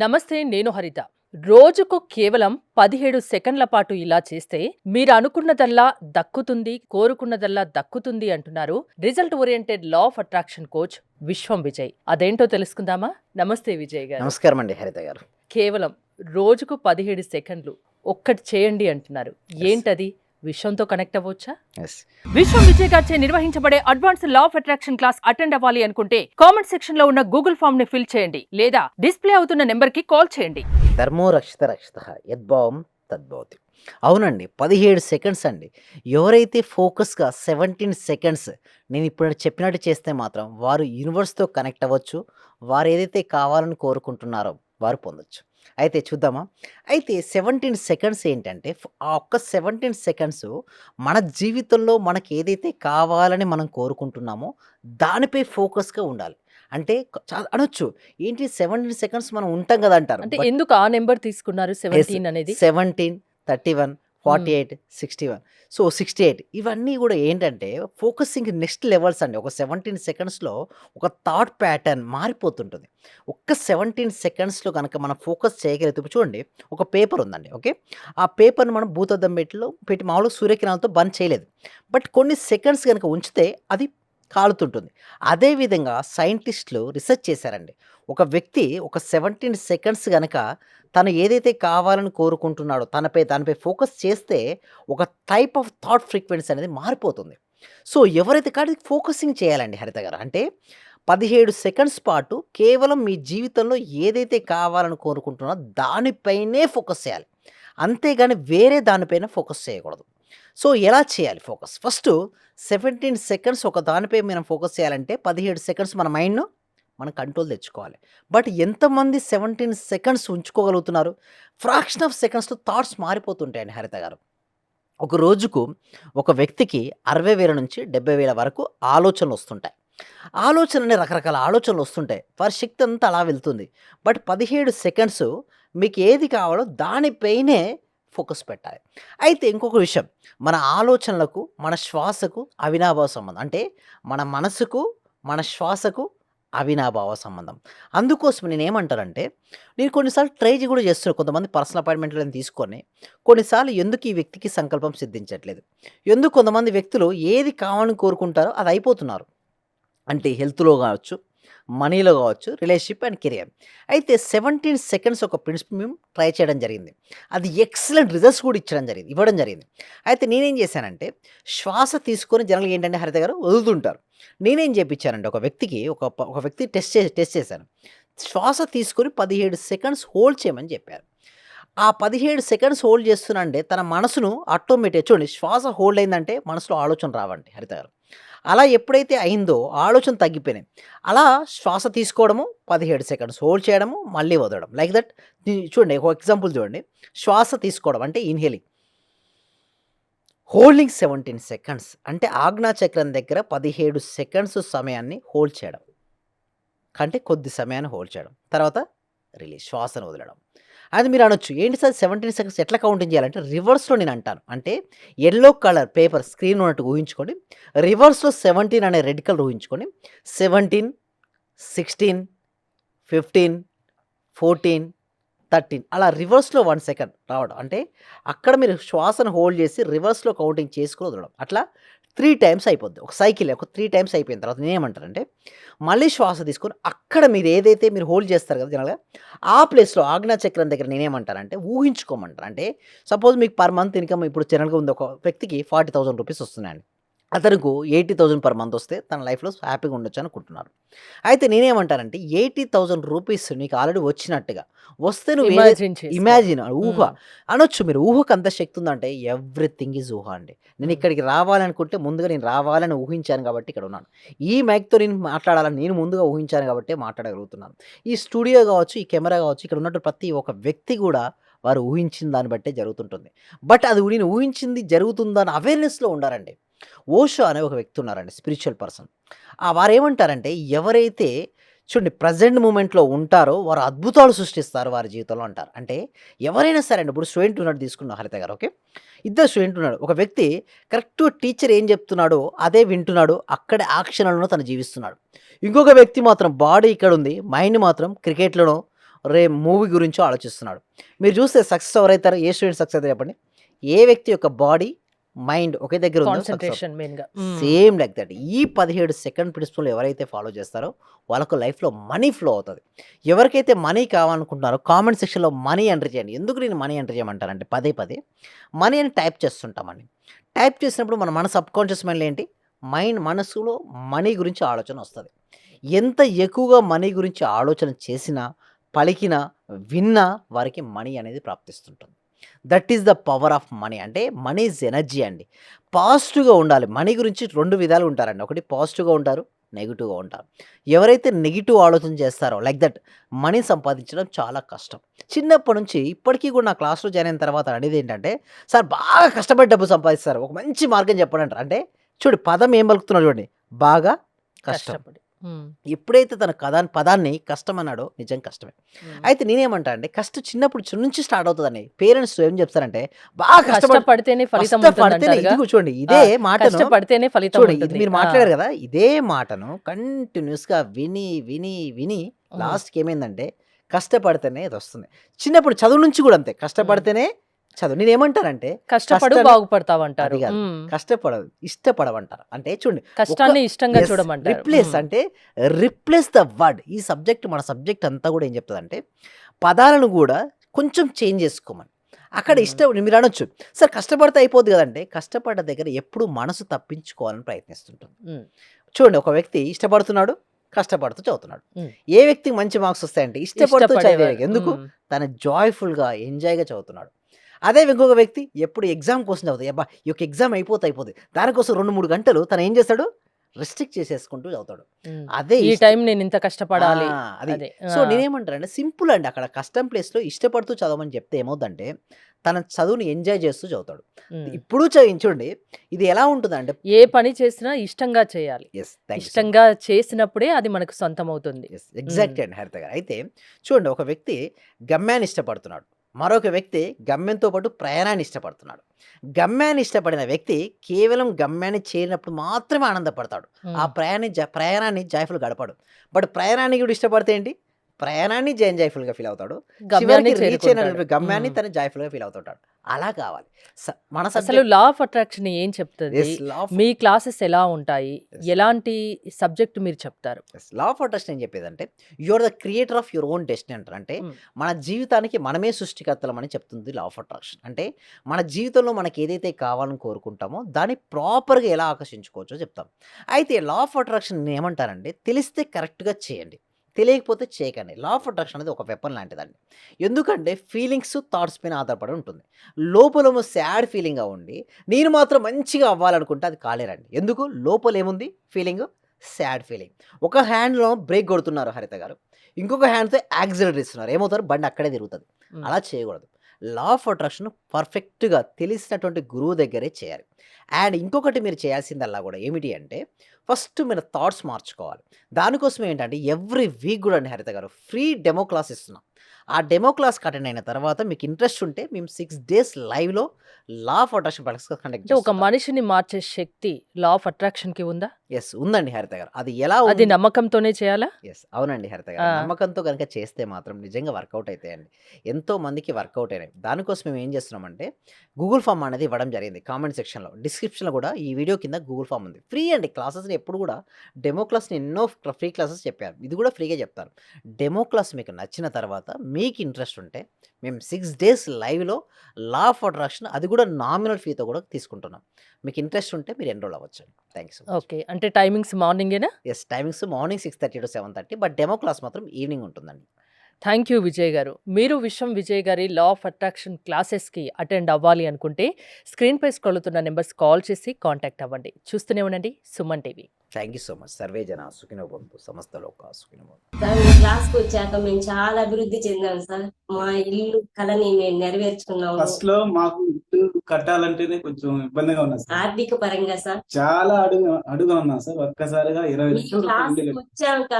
నమస్తే, నేను హరిత. రోజుకు కేవలం 17 సెకన్ల పాటు ఇలా చేస్తే మీరు అనుకున్నదల్లా దక్కుతుంది, కోరుకున్నదల్లా దక్కుతుంది అంటున్నారు result oriented law of attraction coach విశ్వం విజయ్. అదేంటో తెలుసుకుందామా? నమస్తే విజయ్ గారు. నమస్కారం అండి హరిత గారు. కేవలం రోజుకు 17 సెకండ్లు ఒక్కటి చేయండి అంటున్నారు. ఏంటది? విశ్వంతో కనెక్ట్ అవ్వచ్చా? విశ్వం విజయ్ గారిచే నిర్వహించబడే advance law of attraction class attend అవ్వాలి అనుకుంటే కామెంట్ సెక్షన్ లో ఉన్న గూగుల్ ఫామ్ ని ఫిల్ చేయండి, లేదా డిస్ప్లే అవుతున్న నెంబర్ కి కాల్ చేయండి. ధర్మో రక్షిత రక్షిత యద్భావం తద్భవతి. అవునండి, 17 సెకండ్స్ అండి. ఎవరైతే ఫోకస్గా 17 సెకండ్స్ నేను ఇప్పుడు చెప్పినట్టు చేస్తే మాత్రం వారు యూనివర్స్తో కనెక్ట్ అవ్వచ్చు. వారు ఏదైతే కావాలని కోరుకుంటున్నారో వారు పొందొచ్చు. అయితే చూద్దామా? అయితే 17 సెకండ్స్ ఏంటంటే ఆ ఒక్క 17 సెకండ్స్ మన జీవితంలో మనకి ఏదైతే కావాలని మనం కోరుకుంటున్నామో దానిపై ఫోకస్గా ఉండాలి. అంటే అనొచ్చు, ఏంటి 17 సెకండ్స్ మనం ఉంటాం కదా అంటారు. అంటే ఎందుకు ఆ నెంబర్ తీసుకున్నారు 17 అనేది? 17, 31, 48, 61, సో 68 ఇవన్నీ కూడా ఏంటంటే ఫోకసింగ్ నెక్స్ట్ లెవెల్స్ అండి. ఒక 17 సెకండ్స్లో ఒక థాట్ ప్యాటర్న్ మారిపోతుంటుంది. ఒక్క 17 సెకండ్స్లో కనుక మనం ఫోకస్ చేయగలిగితే, చూడండి, ఒక పేపర్ ఉందండి. ఓకే, ఆ పేపర్ని మనం భూతద్దం పెట్టి మామూలుగా సూర్యకిరణాలతో బంద్ చేయలేదు, బట్ కొన్ని సెకండ్స్ కనుక ఉంచితే అది కాలుతుంటుంది. అదేవిధంగా సైంటిస్టులు రీసెర్చ్ చేశారండి. ఒక వ్యక్తి ఒక 17 సెకండ్స్ కనుక తను ఏదైతే కావాలని కోరుకుంటున్నాడో దానిపై ఫోకస్ చేస్తే ఒక టైప్ ఆఫ్ థాట్ ఫ్రీక్వెన్సీ అనేది మారిపోతుంది. సో ఎవరైతే కానీ ఫోకసింగ్ చేయాలండి హరిత గారు. అంటే 17 సెకండ్స్ పాటు కేవలం మీ జీవితంలో ఏదైతే కావాలని కోరుకుంటున్నారో దానిపైనే ఫోకస్ చేయాలి, అంతేగాని వేరే దానిపైన ఫోకస్ చేయకూడదు. సో ఎలా చేయాలి ఫోకస్? ఫస్ట్ 17 సెకండ్స్ ఒక దానిపై మనం ఫోకస్ చేయాలంటే 17 సెకండ్స్ మన మైండ్ను మనం కంట్రోల్ తెచ్చుకోవాలి. బట్ ఎంతమంది 17 సెకండ్స్ ఉంచుకోగలుగుతున్నారు? ఫ్రాక్షన్ ఆఫ్ సెకండ్స్లో థాట్స్ మారిపోతుంటాయండి హరిత గారు. ఒక రోజుకు ఒక వ్యక్తికి 60,000 నుంచి 70,000 వరకు ఆలోచనలు వస్తుంటాయి. ఆలోచనని రకరకాల ఆలోచనలు వస్తుంటాయి. వారి శక్తి అంతా అలా వెళ్తుంది. బట్ 17 సెకండ్స్ మీకు ఏది కావాలో దానిపైనే ఫోకస్ పెట్టాలి. అయితే ఇంకొక విషయం, మన ఆలోచనలకు మన శ్వాసకు అవినాభావ సంబంధం. అంటే మన మనసుకు మన శ్వాసకు అవినాభావ సంబంధం. అందుకోసం నేనేమంటానంటే, నేను కొన్నిసార్లు ట్రై కూడా చేస్తున్నాను. కొంతమంది పర్సనల్ అపాయింట్మెంట్లను తీసుకొని కొన్నిసార్లు ఎందుకు ఈ వ్యక్తికి సంకల్పం సిద్ధించట్లేదు, ఎందుకు కొంతమంది వ్యక్తులు ఏది కావాలని కోరుకుంటారో అది అయిపోతున్నారు. అంటే హెల్త్లో కావచ్చు, మనీలో కావచ్చు, రిలేషన్షిప్ అండ్ కెరియర్. అయితే 17 సెకండ్స్ ఒక ప్రిన్సిపల్ మేము ట్రై చేయడం జరిగింది. అది ఎక్సలెంట్ రిజల్ట్స్ కూడా ఇవ్వడం జరిగింది. అయితే నేనేం చేశానంటే, శ్వాస తీసుకొని జనరల్గా ఏంటంటే హరిత గారు వదులుతుంటారు. నేనేం చేయించానంటే ఒక వ్యక్తికి ఒక వ్యక్తి టెస్ట్ చేశాను. శ్వాస తీసుకొని 17 సెకండ్స్ హోల్డ్ చేయమని చెప్పారు. ఆ 17 సెకండ్స్ హోల్డ్ చేస్తున్నాంటే తన మనసును ఆటోమేటిక్, చూడండి, శ్వాస హోల్డ్ అయిందంటే మనసులో ఆలోచన రావండి హరిత గారు. అలా ఎప్పుడైతే అయిందో ఆలోచన తగ్గిపోయినాయి. అలా శ్వాస తీసుకోవడము, 17 సెకండ్స్ హోల్డ్ చేయడము, మళ్ళీ వదలడం, లైక్ దట్. చూడండి, ఒక ఎగ్జాంపుల్ చూడండి. శ్వాస తీసుకోవడం అంటే ఇన్హేలింగ్, హోల్డింగ్ 17 సెకండ్స్ అంటే ఆజ్ఞాచక్రం దగ్గర 17 సెకండ్స్ సమయాన్ని హోల్డ్ చేయడం, అంటే కొద్ది సమయాన్ని హోల్డ్ చేయడం, తర్వాత రిలీజ్, శ్వాసను వదలడం. అది మీరు అనొచ్చు, ఏంటి సార్ 17 సెకండ్స్ ఎట్లా కౌంటింగ్ చేయాలంటే రివర్స్లో నేను అంటాను. అంటే ఎల్లో కలర్ పేపర్ స్క్రీన్ ఉన్నట్టు ఊహించుకోండి, రివర్స్లో 17 అనే రెడ్ కలర్ ఊహించుకోండి. 17, 16, 15, 14, 13 అలా రివర్స్లో 1 సెకండ్ రావడం. అంటే అక్కడ మీరు శ్వాసను హోల్డ్ చేసి రివర్స్లో కౌంటింగ్ చేసుకుని వదలడం. అట్లా 3 టైమ్స్ అయిపోద్ది. ఒక సైకిల్ ఒక 3 టైమ్స్ అయిపోయిన తర్వాత నేనేమంటానంటే, మళ్ళీ శ్వాస తీసుకొని అక్కడ మీరు ఏదైతే మీరు హోల్డ్ చేస్తారు కదా జనరల్గా, ఆ ప్లేస్లో ఆజ్ఞాచక్రం దగ్గర నేనేమంటానంటే ఊహించుకోమంటారు. అంటే సపోజ్ మీకు పర్ మంత్ ఇన్కమ్ ఇప్పుడు జనరల్గా ఉంది, ఒక వ్యక్తికి 40,000 రూపీస్ వస్తున్నాయండి. అతనికి 80,000 పర్ మంత్ వస్తే తన లైఫ్లో హ్యాపీగా ఉండొచ్చు అనుకుంటున్నారు. అయితే నేనేమంటానంటే 80,000 రూపీస్ నీకు ఆల్రెడీ వచ్చినట్టుగా వస్తే నువ్వు ఇమాజిన్, ఊహ అనొచ్చు. మీరు ఊహకు అంత శక్తి ఉందంటే ఎవ్రీథింగ్ ఈజ్ ఊహ అండి. నేను ఇక్కడికి రావాలనుకుంటే ముందుగా నేను రావాలని ఊహించాను కాబట్టి ఇక్కడ ఉన్నాను. ఈ మైక్తో నేను మాట్లాడాలని నేను ముందుగా ఊహించాను కాబట్టి మాట్లాడగలుగుతున్నాను. ఈ స్టూడియో కావచ్చు, ఈ కెమెరా కావచ్చు, ఇక్కడ ఉన్నట్టు ప్రతి ఒక్క వ్యక్తి కూడా వారు ఊహించిన దాన్ని బట్టే జరుగుతుంటుంది. బట్ అది నేను ఊహించింది జరుగుతుందని అవేర్నెస్లో ఉండారండి. ఓషో అనే ఒక వ్యక్తి ఉన్నారండి, స్పిరిచువల్ పర్సన్. వారు ఏమంటారంటే, ఎవరైతే చూడండి ప్రజెంట్ మూమెంట్లో ఉంటారో వారు అద్భుతాలు సృష్టిస్తారు వారి జీవితంలో అంటారు. అంటే ఎవరైనా సరే అండి, ఇప్పుడు స్టూడెంట్ ఉన్నాడు తీసుకున్నాం హరిత గారు. ఓకే, ఇద్దరు స్టూడెంట్ ఉన్నాడు. ఒక వ్యక్తి కరెక్ట్ టీచర్ ఏం చెప్తున్నాడో అదే వింటున్నాడు, అక్కడే యాక్షన్లను తను జీవిస్తున్నాడు. ఇంకొక వ్యక్తి మాత్రం బాడీ ఇక్కడ ఉంది, మైండ్ మాత్రం క్రికెట్లోనో రేపు మూవీ గురించో ఆలోచిస్తున్నాడు. మీరు చూస్తే సక్సెస్ ఎవరైతారో, ఏ స్టూడెంట్ సక్సెస్ అవుతారో చెప్పండి? ఏ వ్యక్తి యొక్క బాడీ, మైండ్ ఒకే దగ్గర ఉందో సక్సెస్ అవుతారు. కాన్సంట్రేషన్ మెయిన్గా. Same like that. ఈ 17 సెకండ్ ప్రిన్సిపల్ ఎవరైతే ఫాలో చేస్తారో వాళ్ళకు లైఫ్లో మనీ ఫ్లో అవుతుంది. ఎవరికైతే మనీ కావాలనుకుంటున్నారో కామెంట్ సెక్షన్లో మనీ ఎంటర్ చేయండి. ఎందుకు నేను మనీ ఎంటర్ చేయమంటానంటే పదే పదే మనీ అని టైప్ చేస్తుంటామండి. టైప్ చేసినప్పుడు మన సబ్కాన్షియస్ మైండ్లో ఏంటి, మనసులో మనీ గురించి ఆలోచన వస్తుంది. ఎంత ఎక్కువగా మనీ గురించి ఆలోచన చేసినా, పలికినా, విన్నా వారికి మనీ అనేది ప్రాప్తిస్తుంటుంది. That is the power of money. అంటే మనీ ఈజ్ ఎనర్జీ అండి. పాజిటివ్గా ఉండాలి. మనీ గురించి 2 విధాలు ఉంటారండి. ఒకటి పాజిటివ్గా ఉంటారు, నెగిటివ్గా ఉంటారు. ఎవరైతే నెగిటివ్ ఆలోచన చేస్తారో లైక్ దట్ మనీ సంపాదించడం చాలా కష్టం. చిన్నప్పటి నుంచి ఇప్పటికీ కూడా నా క్లాస్లో జాయిన్ అయిన తర్వాత అనేది ఏంటంటే, సార్ బాగా కష్టపడి డబ్బు సంపాదిస్తారు, ఒక మంచి మార్గం చెప్పండి అంటారు. అంటే చూడు పదం ఏం పలుకుతున్నాడు చూడండి, బాగా కష్టం. కష్టపడి. ఎప్పుడైతే తన పదాన్ని కష్టం అన్నాడో నిజం కష్టమే. అయితే నేనేమంటా అంటే చిన్నప్పుడు నుంచి స్టార్ట్ అవుతుందండి. పేరెంట్స్ ఏం చెప్తారంటే బాగా కష్టపడితేనే ఫలితం కష్టపడితేనే, ఇదిగో చూడండి ఇదే మాటను కష్టపడితేనే ఫలితం చూడండి, ఇది ఉంటుంది. మీరు మాట్లాడారు కదా, ఇదే మాటను కంటిన్యూస్గా విని విని విని లాస్ట్కి ఏమైందంటే కష్టపడితేనే ఇది వస్తుంది. చిన్నప్పుడు చదువు నుంచి కూడా అంతే, కష్టపడితేనే చదువు. నేనేమంటానంటే కష్టపడు కష్టాన్ని- బాగుపడతావంటారు. అది కాదు, కష్టపడదు ఇష్టపడమంటారు. అంటే చూడండి, కష్టాన్ని ఇష్టంగా చూడమంటారు. రిప్లేస్ అంటే రిప్లేస్ ద వర్డ్. ఈ సబ్జెక్ట్ మన సబ్జెక్ట్ అంతా కూడా ఏం చెప్తుందంటే పదాలను కూడా కొంచెం చేంజ్ చేసుకోమని. అక్కడ ఇష్టం మీరు అనొచ్చు, సార్ కష్టపడితే అయిపోద్ది కదంటే, కష్టపడ్డ దగ్గర ఎప్పుడు మనసు తప్పించుకోవాలని ప్రయత్నిస్తుంటుంది. చూడండి, ఒక వ్యక్తి ఇష్టపడుతున్నాడు, కష్టపడుతూ చదువుతున్నాడు. ఏ వ్యక్తికి మంచి మార్క్స్ వస్తాయంటే ఇష్టపడుతూ చదివే. ఎందుకు? తన జాయ్ఫుల్గా ఎంజాయ్గా చదువుతున్నాడు. అదే ఇంకొక వ్యక్తి ఎప్పుడు ఎగ్జామ్ కోసం చదువుతాయి, అబ్బా ఈ యొక్క ఎగ్జామ్ అయిపోతుంది, దానికోసం 2-3 గంటలు తను ఏం చేస్తాడు, రెస్ట్రిక్ట్ చేసేసుకుంటూ చదువుతాడు. అదే ఈ టైం నేను ఇంత కష్టపడాలి. అది. అదే. సో నేనేమంటానంటే సింపుల్ అండి, అక్కడ కష్టం ప్లేస్లో ఇష్టపడుతూ చదవమని చెప్తే ఏమవుతుందంటే తన చదువుని ఎంజాయ్ చేస్తూ చదువుతాడు. ఇప్పుడు చూడండి ఇది ఎలా ఉంటుందంటే, ఏ పని చేసినా ఇష్టంగా చేయాలి. ఇష్టంగా చేసినప్పుడే అది మనకు సొంతం అవుతుంది. ఎగ్జాక్ట్ అండి హరిత గారు. అయితే చూడండి, ఒక వ్యక్తి గమ్యాన్ని ఇష్టపడుతున్నాడు, మరొక వ్యక్తి గమ్యంతో పాటు ప్రయాణాన్ని ఇష్టపడుతున్నాడు. గమ్యాన్ని ఇష్టపడిన వ్యక్తి కేవలం గమ్యాన్ని చేరినప్పుడు మాత్రమే ఆనందపడతాడు. ఆ ప్రయాణాన్ని జాయ్ఫుల్ గడపడు. బట్ ప్రయాణాన్ని కూడా ఇష్టపడితే ఏంటి, ప్రయాణాన్ని జాయ్ఫుల్గా ఫీల్ అవుతాడు. గమ్యాన్ని చివరికి రీచ్ అయిన చేరుకుంటాడు. గమ్యాన్ని తను జాయ్ఫుల్గా ఫీల్ అవుతుంటాడు. అలా కావాలి మన అసలు లా ఆఫ్ అట్రాక్షన్ ఏం చెప్తుంది? మీ క్లాసెస్ ఎలా ఉంటాయి? ఎలాంటి సబ్జెక్ట్ మీరు చెప్తారు? లా ఆఫ్ అట్రాక్షన్ ఏం చెప్పేదంటే you are the creator of your own destiny అంటారు. అంటే మన జీవితానికి మనమే సృష్టికర్తలం అని చెప్తుంది లా ఆఫ్ అట్రాక్షన్. అంటే మన జీవితంలో మనకి ఏదైతే కావాలని కోరుకుంటామో దాన్ని ప్రాపర్గా ఎలా ఆకర్షించుకోవచ్చో చెప్తాం. అయితే లా ఆఫ్ అట్రాక్షన్ ఏమంటారంటే తెలిస్తే కరెక్ట్గా చేయండి, తెలియకపోతే చేయకండి. లా ఆఫ్ అట్రాక్షన్ అనేది ఒక వెపన్ లాంటిదండి. ఎందుకంటే ఫీలింగ్స్, థాట్స్ పైన ఆధారపడి ఉంటుంది. లోపలేమో సాడ్ ఫీలింగ్గా ఉండి నేను మాత్రం మంచిగా అవ్వాలనుకుంటే అది కాలేరండి. ఎందుకు? లోపల ఏముంది, ఫీలింగ్, సాడ్ ఫీలింగ్. ఒక హ్యాండ్లో బ్రేక్ కొడుతున్నారు హరిత గారు, ఇంకొక హ్యాండ్తో యాక్సిలరేటర్ ఇస్తున్నారు, ఏమవుతారు, బండి అక్కడే తిరుగుతుంది. అలా చేయకూడదు. లా ఆఫ్ అట్రాక్షన్ పర్ఫెక్ట్గా తెలిసినటువంటి గురువు దగ్గరే చేయాలి. అండ్ ఇంకొకటి మీరు చేయాల్సిందల్లా కూడా ఏమిటి అంటే ఫస్ట్ మీరు థాట్స్ మార్చుకోవాలి. దానికోసం ఏంటంటే ఎవ్రీ వీక్ కూడా అండి హరిత గారు ఫ్రీ డెమో క్లాస్ ఇస్తున్నాం. ఆ డెమో క్లాస్కి అటెండ్ అయిన తర్వాత మీకు ఇంట్రెస్ట్ ఉంటే మేము 6 days లైవ్లో లా ఆఫ్ అట్రాక్షన్ ప్రాక్టీస్ కండక్ట్ అంటే ఒక మనిషిని మార్చే శక్తి లా ఆఫ్ అట్రాక్షన్ కి ఉందా? ఎస్ ఉందండి హరిత గారు. అది ఎలా అది నమ్మకంతోనే చేయాలా? ఎస్ అవునండి హరిత గారు. నమ్మకంతో కనుక చేస్తే మాత్రం నిజంగా వర్కౌట్ అవుతాయండి. ఎంతో మందికి వర్కౌట్ అయినాయి. దానికోసం మేము ఏం చేస్తున్నామంటే గూగుల్ ఫామ్ అనేది ఇవ్వడం జరిగింది. కామెంట్ సెక్షన్లో, డిస్క్రిప్షన్లో కూడా ఈ వీడియో కింద గూగుల్ ఫామ్ ఉంది. ఫ్రీ అండి క్లాసెస్ని. ఎప్పుడు కూడా డెమో క్లాస్ని ఎన్నో ఫ్రీ క్లాసెస్ చెప్పారు, ఇది కూడా ఫ్రీగా చెప్తాను. డెమో క్లాస్ మీకు నచ్చిన తర్వాత మీకు ఇంట్రెస్ట్ ఉంటే మేము 6 days లైవ్లో లా ఆఫ్ అట్రాక్షన్, అది కూడా నామినల్ ఫీతో కూడా తీసుకుంటున్నాం. మీకు ఇంట్రెస్ట్ ఉంటే మీరు ఎన్రోల్ అవ్వచ్చు. Thank you so much. Okay, అంటే టైమింగ్స్ మార్నింగేనా? Yes, timings morning 6:30 to 7:30, but demo class మాత్రం ఈవినింగ్ ఉంటుందండి. థ్యాంక్ యూ విజయ్ గారు. మీరు విశ్వం విజయ్ గారి లా ఆఫ్ అట్రాక్షన్ క్లాసెస్కి అటెండ్ అవ్వాలి అనుకుంటే స్క్రీన్పై స్క్రోల్ అవుతున్న నెంబర్స్ కాల్ చేసి కాంటాక్ట్ అవ్వండి. చూస్తూనే ఉండండి Suman TV. Thank you so much. Survey జన సుఖినో భవంతు, సమస్త లోక సుఖినో భవంతు. సార్ మీ క్లాస్కి వచ్చాక మేము చాలా అభివృద్ధి చెందాం సార్. మా ఇల్లు కళని మేము నెరవేర్చుకున్నాము. ఫస్ట్ లో మాకు ఇల్లు కట్టాలంటేనే కొంచెం ఇబ్బందిగా ఉన్నది సార్. ఆర్థిక పరంగా సార్ చాలా అడుగుగా ఉన్నాం సార్. ఒక్కసారిగా 20 మీ లక్షల రూపాయలు క్లాస్ ఇల్లు వచ్చాక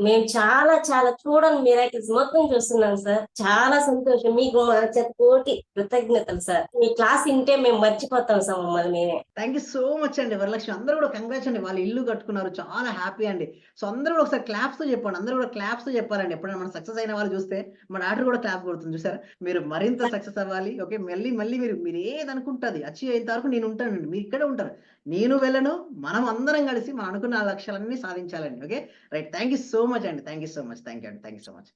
మేము చాలా చాలా చూడని మిరాకిల్స్ మొత్తం చూస్తున్నాం సార్. చాలా సంతోషం. మీకు మా చేత కోటి కృతజ్ఞతలు సార్. మీ క్లాస్ వింటే మేము మర్చిపోతాం సార్ మమ్మల్ని మేమే. థ్యాంక్ యూ సో మచ్ అండి వరలక్ష్మి. అందరూ కూడా కంగ్రాట్స్ అండి, వాళ్ళు ఇల్లు కట్టుకున్నారు, చాలా హ్యాపీ అండి. సో అందరూ కూడా ఒకసారి క్లాప్స్ తో చెప్పండి, అందరూ కూడా క్లాప్స్ తో చెప్పాలండి. ఎప్పుడైనా మనం సక్సెస్ అయిన వాళ్ళు చూస్తే మా డాక్టర్ కూడా క్లాప్ కొడుతుంది చూసారా. మీరు మరింత సక్సెస్ అవ్వాలి. ఓకే, మళ్ళీ మళ్ళీ మీరు ఏది అనుకుంటుంది అచీవ్ అయిన వరకు నేను ఉంటానండి, మీరు ఇక్కడే ఉంటారు, నేను వెళ్ళను, మనం అందరం కలిసి మనం అనుకున్న ఆ లక్ష్యాలన్నీ సాధించాలండి. Okay right, thank you so much అండి, thank you so much, thank you అండి, థ్యాంక్ యూ సో మచ్.